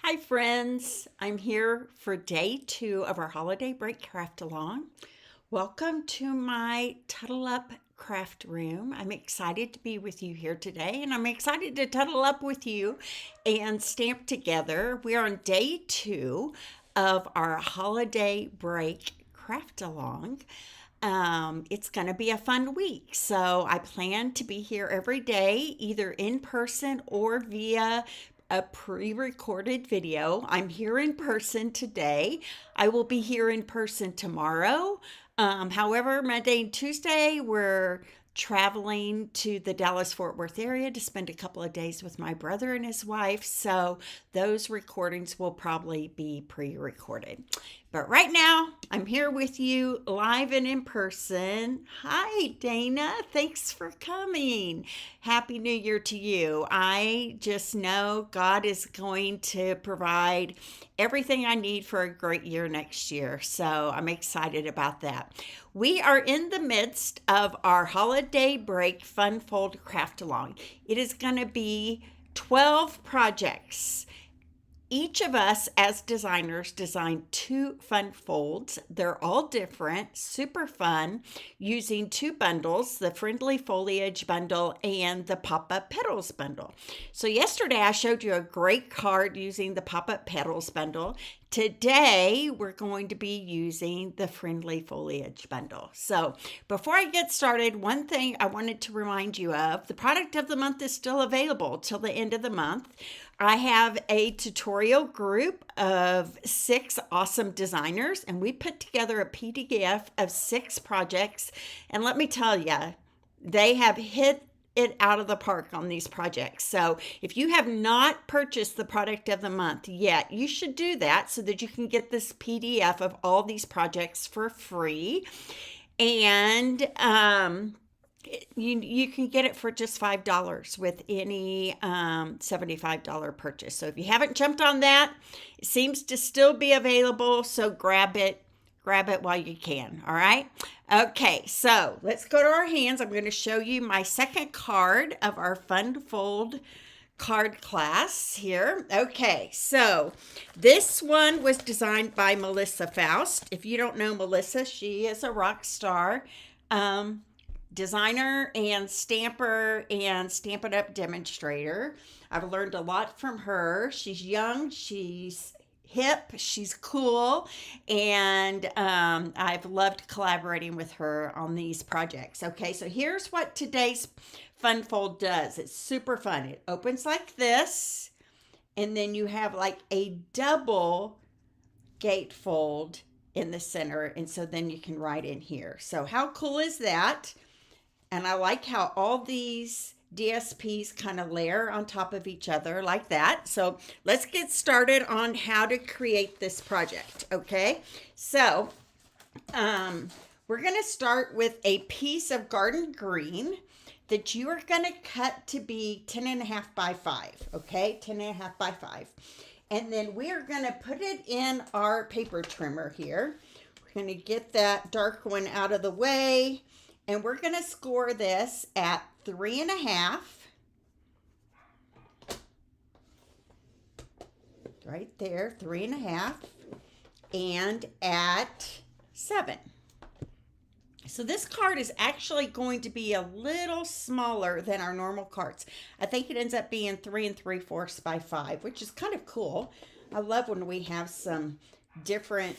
Hi, friends. I'm here for day 2 of our holiday break craft along. Welcome to my Tuddle Up craft room. I'm excited to be with you here today, and I'm excited to tuddle up with you and stamp together. We are on day 2 of our holiday break craft along. It's going to be a fun week. So I plan to be here every day, either in person or via a pre recorded video. I'm here in person today. I will be here in person tomorrow. However, Monday and Tuesday, we're traveling to the Dallas Fort Worth area to spend a couple of days with my brother and his wife. So those recordings will probably be pre recorded. But right now, I'm here with you live and in person. Hi, Dana. Thanks for coming. Happy New Year to you. I just know God is going to provide everything I need for a great year next year. So I'm excited about that. We are in the midst of our holiday break fun fold craft along. It is going to be 12 projects. Each of us as designers designed 2 fun folds. They're all different, super fun, using 2 bundles, the Friendly Foliage bundle and the Pop-Up Petals bundle. So yesterday I showed you a great card using the Pop-Up Petals bundle. Today we're going to be using the Friendly Foliage bundle. So before I get started, one thing I wanted to remind you of, the product of the month is still available till the end of the month. I have a tutorial group of 6 awesome designers, and we put together a PDF of 6 projects. And let me tell you, they have hit it out of the park on these projects. So if you have not purchased the product of the month yet, you should do that so that you can get this PDF of all these projects for free. And you can get it for just $5 with any $75 purchase. So if you haven't jumped on that, it seems to still be available. So grab it while you can. All right. Okay. So let's go to our hands. I'm going to show you my second card of our Fun Fold card class here. Okay, so this one was designed by Melissa Faust. If you don't know Melissa, she is a rock star designer and stamper and Stampin' Up demonstrator. I've learned a lot from her. She's young, she's hip, she's cool, and I've loved collaborating with her on these projects. Okay, so here's what today's Fun Fold does. It's super fun. It opens like this, and then you have like a double gatefold in the center, and so then you can write in here. So how cool is that? And I like how all these DSPs kind of layer on top of each other like that. So let's get started on how to create this project. Okay, so we're going to start with a piece of garden green that you are going to cut to be 10.5 by 5. Okay, 10.5 by 5. And then we are going to put it in our paper trimmer here. We're going to get that dark one out of the way. And we're going to score this at 3.5. Right there, 3.5. And at 7. So this card is actually going to be a little smaller than our normal cards. I think it ends up being 3 3/4 by 5, which is kind of cool. I love when we have some different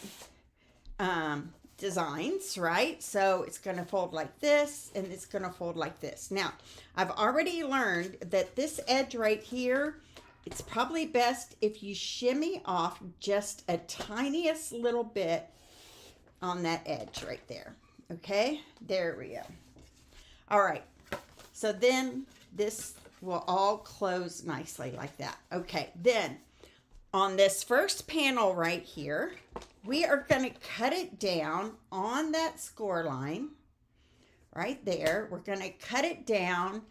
designs, right? So it's going to fold like this, and it's going to fold like this. Now, I've already learned that this edge right here, it's probably best if you shimmy off just a tiniest little bit on that edge right there. Okay, there we go. All right, so then this will all close nicely like that. Okay, then on this first panel right here, we are going to cut it down on that score line right there. We're going to cut it down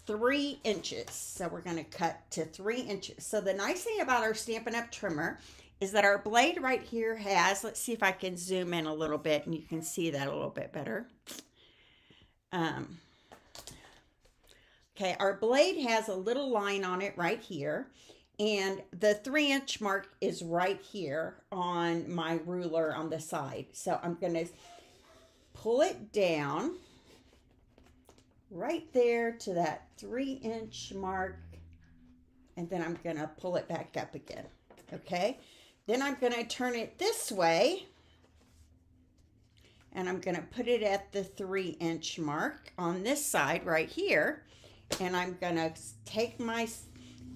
3 inches. So we're going to cut to 3 inches. So the nice thing about our Stampin' Up trimmer is that our blade right here has, let's see if I can zoom in a little bit and you can see that a little bit better. Okay, our blade has a little line on it right here. And the 3-inch mark is right here on my ruler on the side. So I'm going to pull it down right there to that 3-inch mark. And then I'm going to pull it back up again. Okay. Then I'm going to turn it this way. And I'm going to put it at the 3-inch mark on this side right here. And I'm going to take my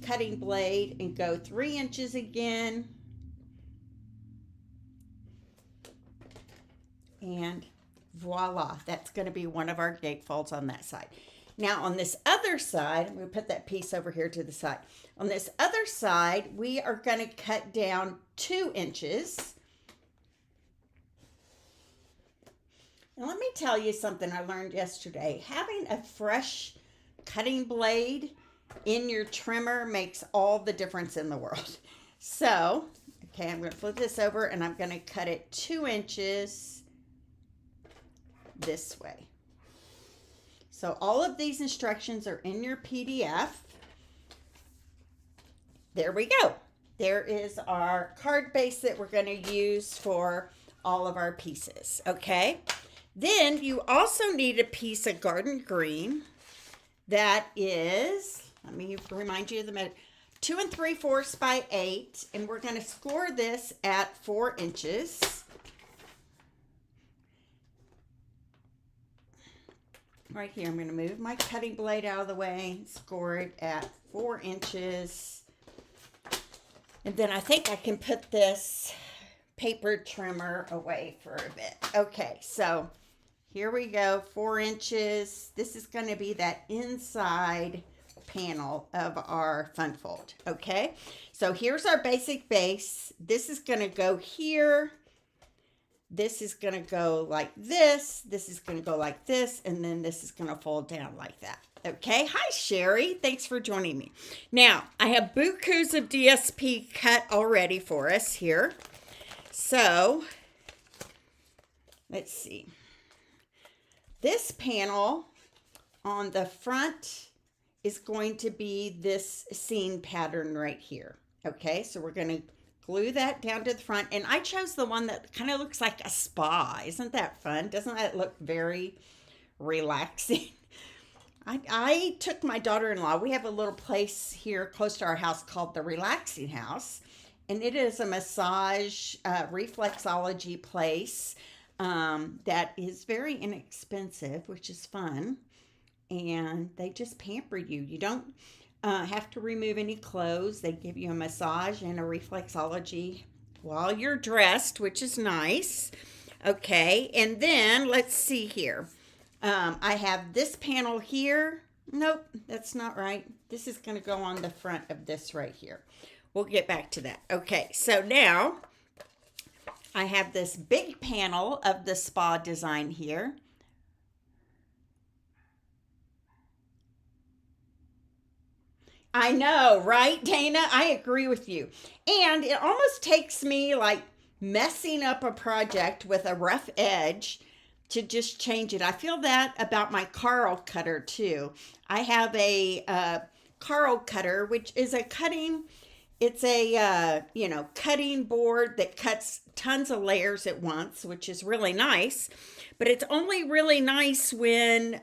cutting blade and go 3 inches again. And voila, that's going to be one of our gatefolds on that side. Now on this other side, I'm going to put that piece over here to the side. On this other side, we are going to cut down 2 inches. And let me tell you something I learned yesterday. Having a fresh cutting blade in your trimmer makes all the difference in the world. So, okay, I'm going to flip this over and I'm going to cut it 2 inches this way. So all of these instructions are in your PDF. There we go. There is our card base that we're going to use for all of our pieces. Okay. Then you also need a piece of garden green that is, let me remind you of the measure, 2 3/4 by 8, and we're going to score this at 4 inches. Right here, I'm going to move my cutting blade out of the way, score it at 4 inches. And then I think I can put this paper trimmer away for a bit. Okay, so here we go, 4 inches. This is going to be that inside panel of our fun fold. Okay, so here's our basic base. This is going to go here. This is going to go like this. This is going to go like this. And then this is going to fold down like that. Okay. Hi, Sherry. Thanks for joining me. Now, I have bukus of DSP cut already for us here. So, let's see. This panel on the front is going to be this seam pattern right here. Okay. So, we're going to glue that down to the front, and I chose the one that kind of looks like a spa. Isn't that fun? Doesn't that look very relaxing? I took my daughter-in-law. We have a little place here close to our house called the Relaxing House, and it is a massage reflexology place that is very inexpensive, which is fun, and they just pamper you. You don't have to remove any clothes. They give you a massage and a reflexology while you're dressed, which is nice. Okay, and then let's see here. I have this panel here. Nope, that's not right. This is going to go on the front of this right here. We'll get back to that. Okay, so now I have this big panel of the spa design here. I know, right, Dana? I agree with you. And it almost takes me like messing up a project with a rough edge to just change it. I feel that about my Carl cutter too. I have a Carl cutter, which is a cutting, it's a, cutting board that cuts tons of layers at once, which is really nice. But it's only really nice when,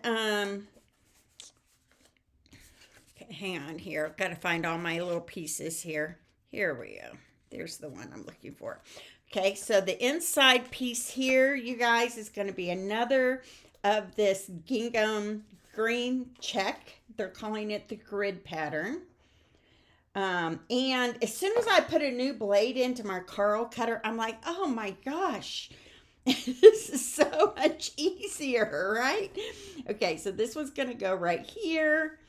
hang on here. I've got to find all my little pieces here. Here we go. There's the one I'm looking for. Okay, so the inside piece here, you guys, is going to be another of this gingham green check. They're calling it the grid pattern. And as soon as I put a new blade into my Carl cutter, I'm like, oh my gosh, this is so much easier, right? Okay, so this one's going to go right here.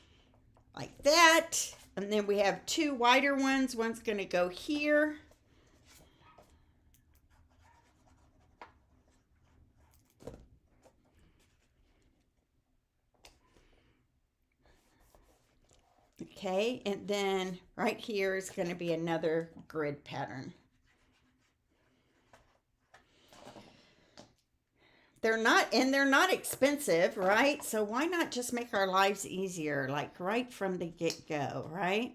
Like that. And then we have two wider ones. One's going to go here. Okay, and then right here is going to be another grid pattern. They're not expensive, right? So why not just make our lives easier, like right from the get-go, right?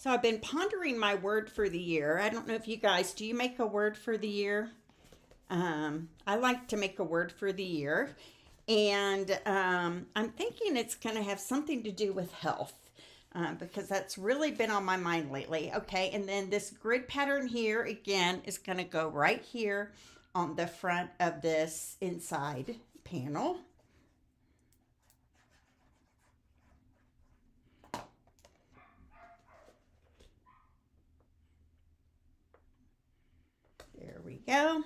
So I've been pondering my word for the year. I don't know if you guys, do you make a word for the year? I like to make a word for the year. And I'm thinking it's going to have something to do with health. Because that's really been on my mind lately. Okay, and then this grid pattern here again is going to go right here on the front of this inside panel. There we go.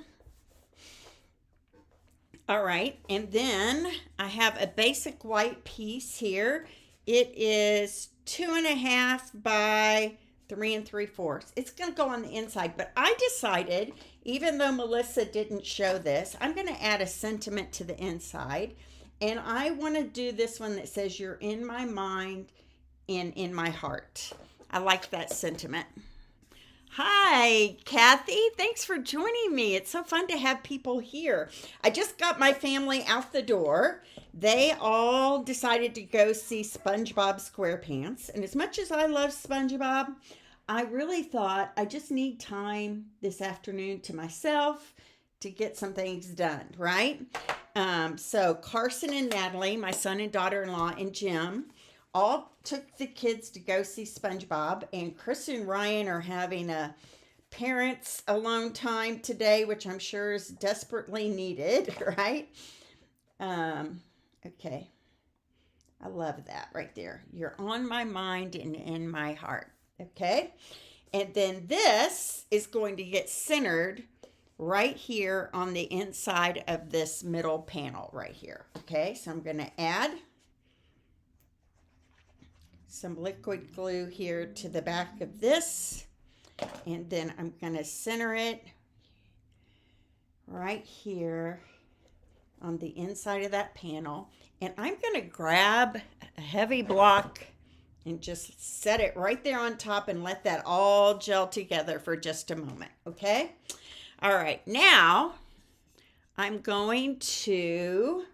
All right, and then I have a basic white piece here. It is 2.5 by 3 3/4. It's going to go on the inside, but I decided, even though Melissa didn't show this, I'm going to add a sentiment to the inside, and I want to do this one that says, "You're in my mind and in my heart." I like that sentiment. Hi, Kathy. Thanks for joining me. It's so fun to have people here. I just got my family out the door. They all decided to go see SpongeBob SquarePants. And as much as I love SpongeBob, I really thought I just need time this afternoon to myself to get some things done, right? So Carson and Natalie, my son and daughter-in-law, and Jim all took the kids to go see SpongeBob, and Chris and Ryan are having a parents alone time today, which I'm sure is desperately needed, right? Okay. I love that right there. You're on my mind and in my heart. Okay. And then this is going to get centered right here on the inside of this middle panel right here. Okay. So I'm going to add some liquid glue here to the back of this, and then I'm going to center it right here on the inside of that panel, and I'm going to grab a heavy block and just set it right there on top and let that all gel together for just a moment. Okay, all right, now I'm going to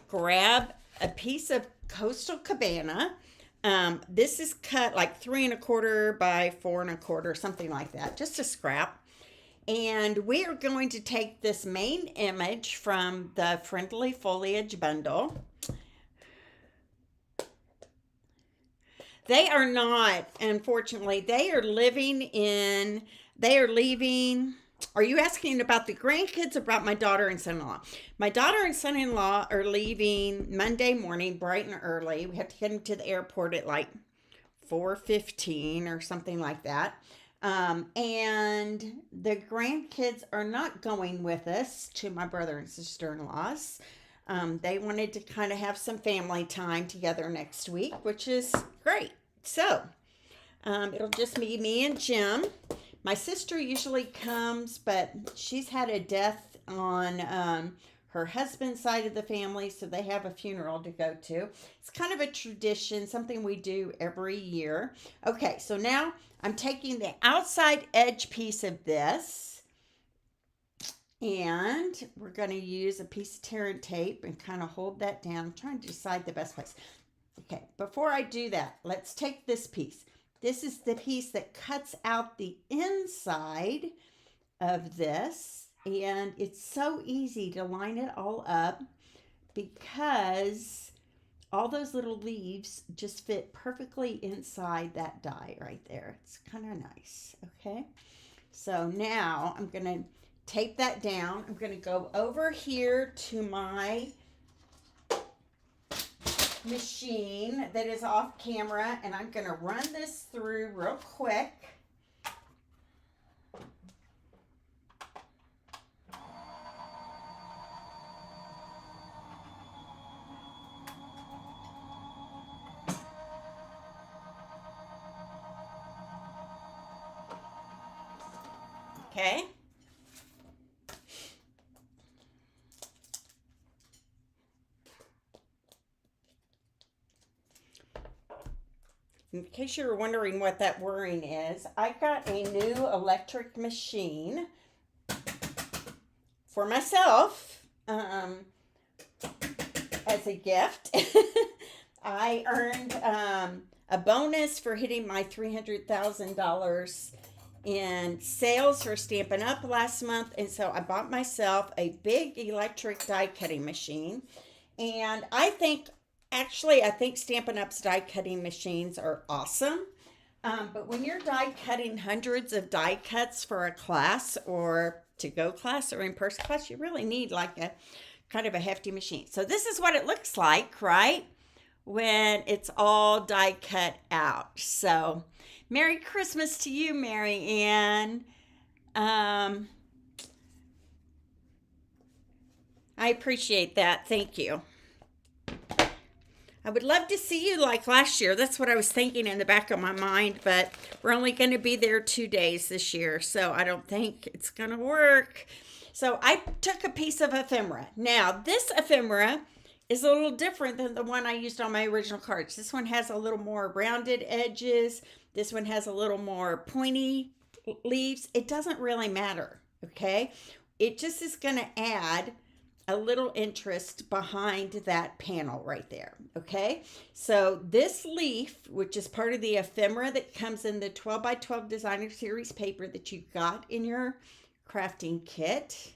grab a piece of Coastal Cabana. This is cut like 3 1/4 by 4 1/4, something like that, just a scrap. And we are going to take this main image from the Friendly Foliage bundle. They are not, unfortunately, they are leaving. Are you asking about the grandkids or about my daughter and son-in-law? My daughter and son-in-law are leaving Monday morning bright and early. We have to get them to the airport at like 4:15 or something like that. And the grandkids are not going with us to my brother and sister-in-law's. They wanted to kind of have some family time together next week, which is great. So it'll just be me and Jim. My sister usually comes, but she's had a death on her husband's side of the family, so they have a funeral to go to. It's kind of a tradition, something we do every year. Okay, so now I'm taking the outside edge piece of this, and we're going to use a piece of tear and tape and kind of hold that down. I'm trying to decide the best place. Okay, before I do that, let's take this piece. This is the piece that cuts out the inside of this, and it's so easy to line it all up because all those little leaves just fit perfectly inside that die right there. It's kind of nice, okay? So now I'm going to tape that down. I'm going to go over here to my machine that is off camera, and I'm going to run this through real quick. Okay. In case you were wondering what that whirring is, I got a new electric machine for myself as a gift. I earned a bonus for hitting my $300,000 in sales for Stampin' Up! Last month. And so I bought myself a big electric die cutting machine. And I think Stampin' Up's die cutting machines are awesome. But when you're die cutting hundreds of die cuts for a class or to go class or in person class, you really need like a kind of a hefty machine. So this is what it looks like, right? When it's all die cut out. So Merry Christmas to you, Mary Ann. I appreciate that. Thank you. I would love to see you like last year. That's what I was thinking in the back of my mind, but we're only going to be there 2 days this year, so I don't think it's going to work. So I took a piece of ephemera. Now, this ephemera is a little different than the one I used on my original cards. This one has a little more rounded edges. This one has a little more pointy leaves. It doesn't really matter, okay? It just is going to add a little interest behind that panel right there, okay? So this leaf, which is part of the ephemera that comes in the 12 by 12 designer series paper that you got in your crafting kit,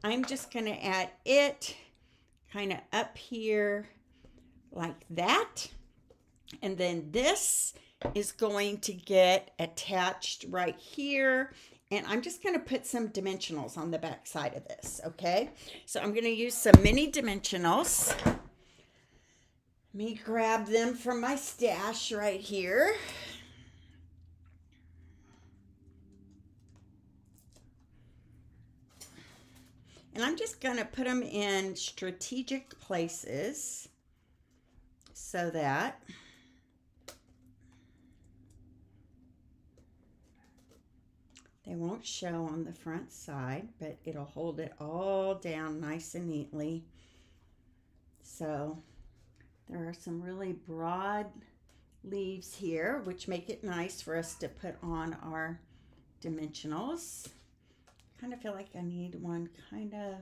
I'm just going to add it kind of up here like that. And then this is going to get attached right here. And I'm just going to put some dimensionals on the back side of this, okay? So I'm going to use some mini dimensionals. Let me grab them from my stash right here. And I'm just going to put them in strategic places so that they won't show on the front side, but it'll hold it all down nice and neatly. So there are some really broad leaves here, which make it nice for us to put on our dimensionals. Kind of feel like I need one kind of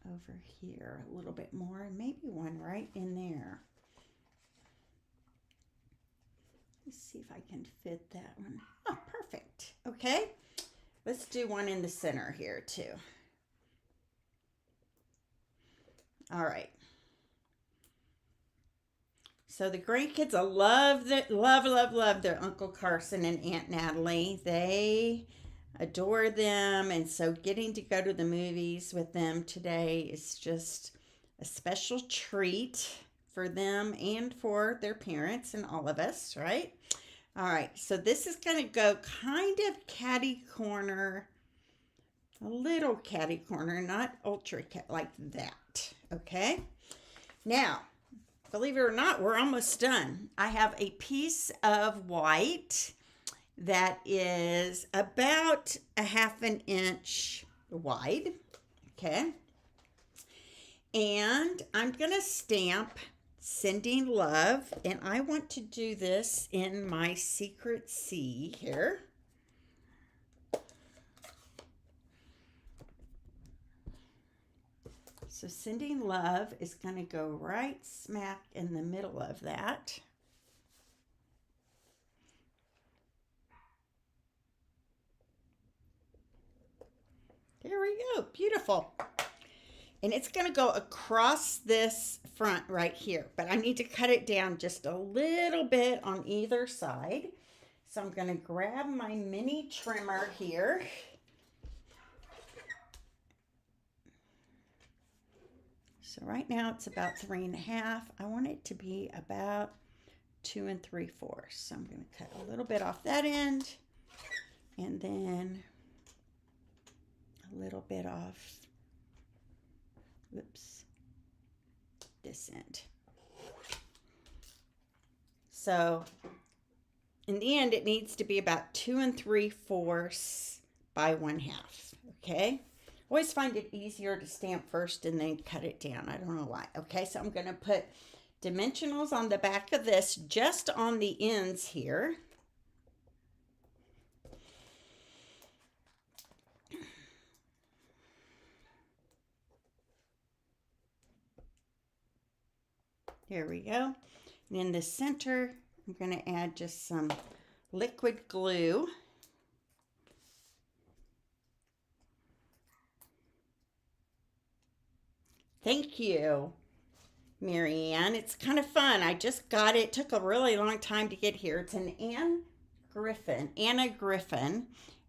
over here a little bit more, and maybe one right in there. Let's see if I can fit that one. Oh, perfect. Okay. Let's do one in the center here too. All right. So the grandkids, I love their Uncle Carson and Aunt Natalie. They adore them. And so getting to go to the movies with them today is just a special treat for them and for their parents and all of us, right? All right, so this is going to go kind of catty corner, a little catty corner, not ultra cat like that, okay? Now, believe it or not, we're almost done. I have a piece of white that is about a 1/2 inch wide, okay? And I'm going to stamp Sending Love, and I want to do this in my secret C here. So Sending Love is going to go right smack in the middle of that. There we go. Beautiful. And it's going to go across this front right here. But I need to cut it down just a little bit on either side. So I'm going to grab my mini trimmer here. So right now it's about 3.5. I want it to be about 2 3/4. So I'm going to cut a little bit off that end. And then a little bit off, whoops, this end. So in the end, it needs to be about 2 3/4 by 1/2, okay? Always find it easier to stamp first and then cut it down. I don't know why. Okay, so I'm going to put dimensionals on the back of this, just on the ends here. There we go. And in the center, I'm going to add just some liquid glue. Thank you, Marianne. It's kind of fun. I just got it. It took a really long time to get here. It's an Anna Griffin,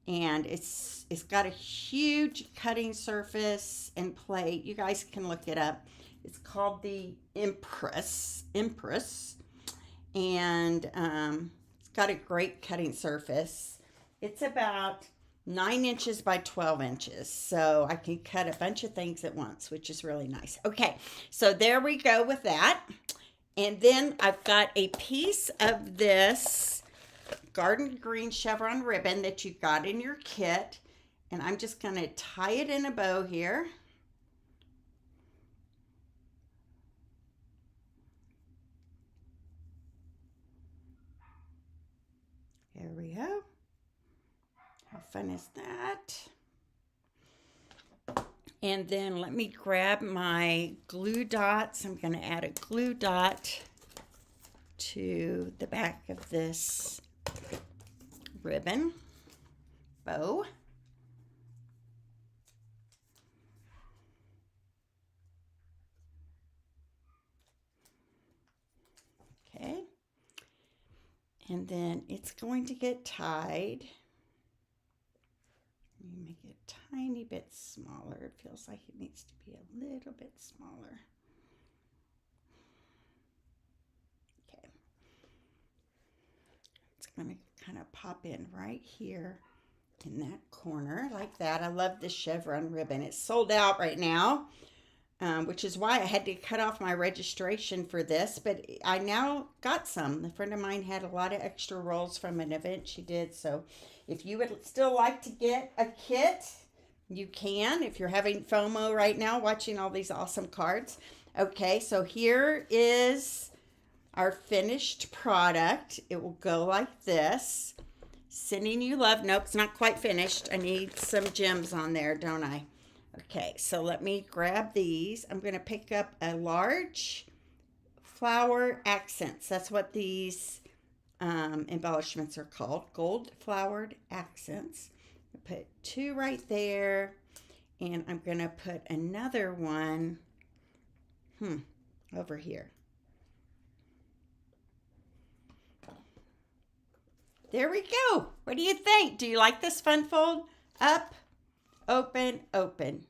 and it's got a huge cutting surface and plate. You guys can look it up. It's called the Empress, and it's got a great cutting surface. It's about 9 inches by 12 inches, so I can cut a bunch of things at once, which is really nice. Okay, so there we go with that. And then I've got a piece of this garden green chevron ribbon that you got in your kit, and I'm just going to tie it in a bow here. There we go. How fun is that? And then let me grab my glue dots. I'm going to add a glue dot to the back of this ribbon bow. Okay. And then it's going to get tied. Let me make it a tiny bit smaller. It feels like it needs to be a little bit smaller. Okay. It's going to kind of pop in right here in that corner like that. I love this chevron ribbon. It's sold out right now, which is why I had to cut off my registration for this, but I now got some. A friend of mine had a lot of extra rolls from an event she did, so if you would still like to get a kit, you can, if you're having FOMO right now watching all these awesome cards. Okay, so here is our finished product. It will go like this. Sending you love. Nope, it's not quite finished. I need some gems on there, don't I? Okay, so let me grab these. I'm going to pick up a large flower accents. That's what these embellishments are called, gold flowered accents. I put 2 right there, and I'm going to put another one over here. There we go. What do you think? Do you like this fun fold? Up, open, open.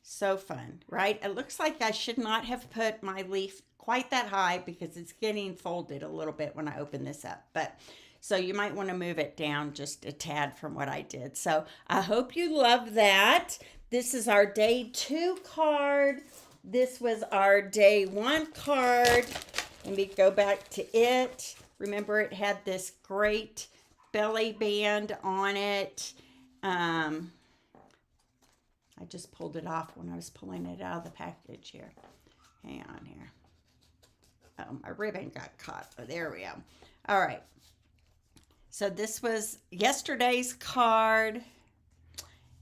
So fun, right? It looks like I should not have put my leaf quite that high because it's getting folded a little bit when I open this up. But so you might want to move it down just a tad from what I did. So I hope you love that. This is our day 2 card. This was our day 1 card. Let me go back to it. Remember, it had this great belly band on it. I just pulled it off when I was pulling it out of the package here. Hang on here. Oh, my ribbon got caught. Oh, there we go. All right. So this was yesterday's card,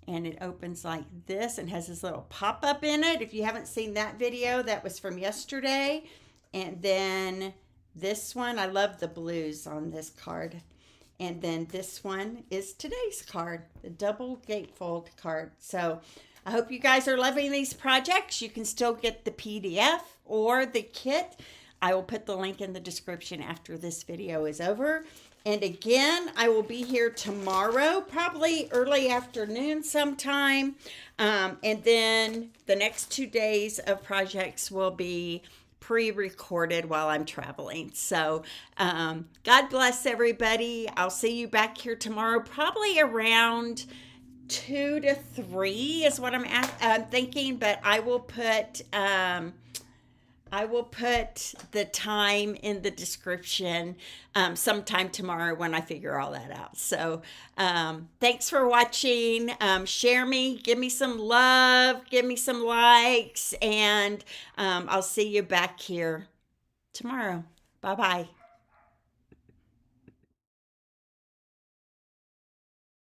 and it opens like this and has this little pop-up in it. If you haven't seen that video, that was from yesterday. And then this one, I love the blues on this card. And then this one is today's card, the double gatefold card. So I hope you guys are loving these projects. You can still get the PDF or the kit. I will put the link in the description after this video is over. And again, I will be here tomorrow, probably early afternoon sometime. And then the next 2 days of projects will be pre-recorded while I'm traveling. So God bless everybody. I'll see you back here tomorrow, probably around 2 to 3 is what I'm thinking, but I will put the time in the description sometime tomorrow when I figure all that out. So thanks for watching. Share me, give me some love, give me some likes, and I'll see you back here tomorrow. Bye-bye.